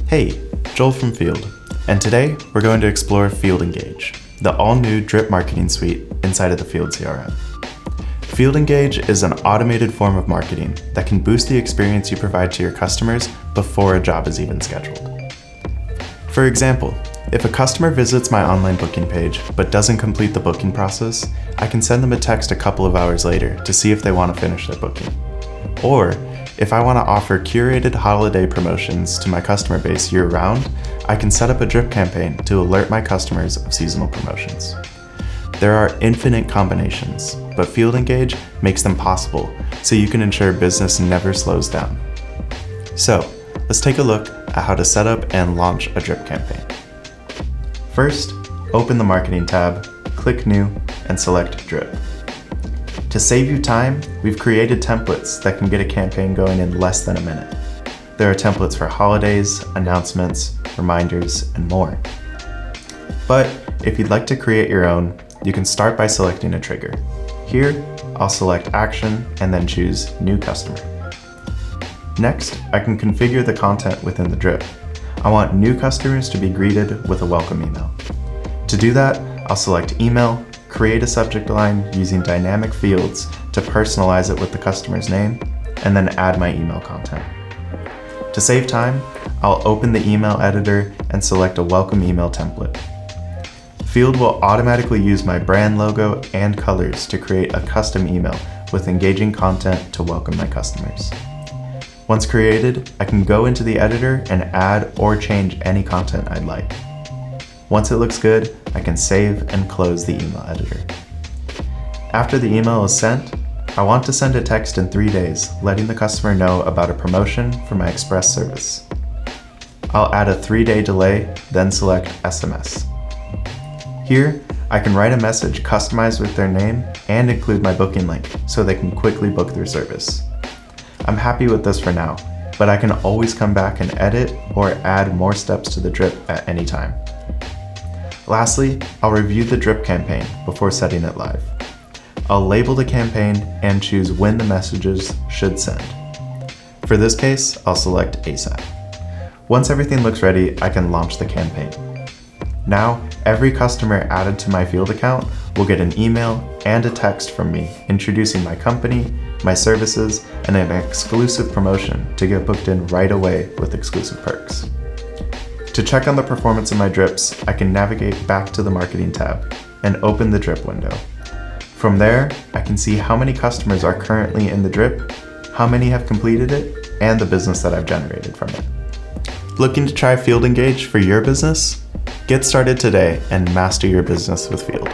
Hey, Joel from Field, and today we're going to explore fielddEDU, the all-new drip marketing suite inside of the Field CRM. fielddEDU is an automated form of marketing that can boost the experience you provide to your customers before a job is even scheduled. For example, if a customer visits my online booking page but doesn't complete the booking process, I can send them a text a couple of hours later to see if they want to finish their booking. Or, if I want to offer curated holiday promotions to my customer base year-round, I can set up a drip campaign to alert my customers of seasonal promotions. There are infinite combinations, but fielddEDU makes them possible so you can ensure business never slows down. So, let's take a look at how to set up and launch a drip campaign. First, open the Marketing tab, click New, and select Drip. To save you time, we've created templates that can get a campaign going in less than a minute. There are templates for holidays, announcements, reminders, and more. But if you'd like to create your own, you can start by selecting a trigger. Here, I'll select Action and then choose New Customer. Next, I can configure the content within the drip. I want new customers to be greeted with a welcome email. To do that, I'll select Email, create a subject line using dynamic fields to personalize it with the customer's name, and then add my email content. To save time, I'll open the email editor and select a welcome email template. Field will automatically use my brand logo and colors to create a custom email with engaging content to welcome my customers. Once created, I can go into the editor and add or change any content I'd like. Once it looks good, I can save and close the email editor. After the email is sent, I want to send a text in 3 days, letting the customer know about a promotion for my express service. I'll add a 3-day delay, then select SMS. Here, I can write a message customized with their name and include my booking link so they can quickly book their service. I'm happy with this for now, but I can always come back and edit or add more steps to the drip at any time. Lastly, I'll review the drip campaign before setting it live. I'll label the campaign and choose when the messages should send. For this case, I'll select ASAP. Once everything looks ready, I can launch the campaign. Now, every customer added to my Field account will get an email and a text from me introducing my company, my services, and an exclusive promotion to get booked in right away with exclusive perks. To check on the performance of my drips, I can navigate back to the Marketing tab and open the drip window. From there, I can see how many customers are currently in the drip, how many have completed it, and the business that I've generated from it. Looking to try fielddEDU for your business? Get started today and master your business with Field.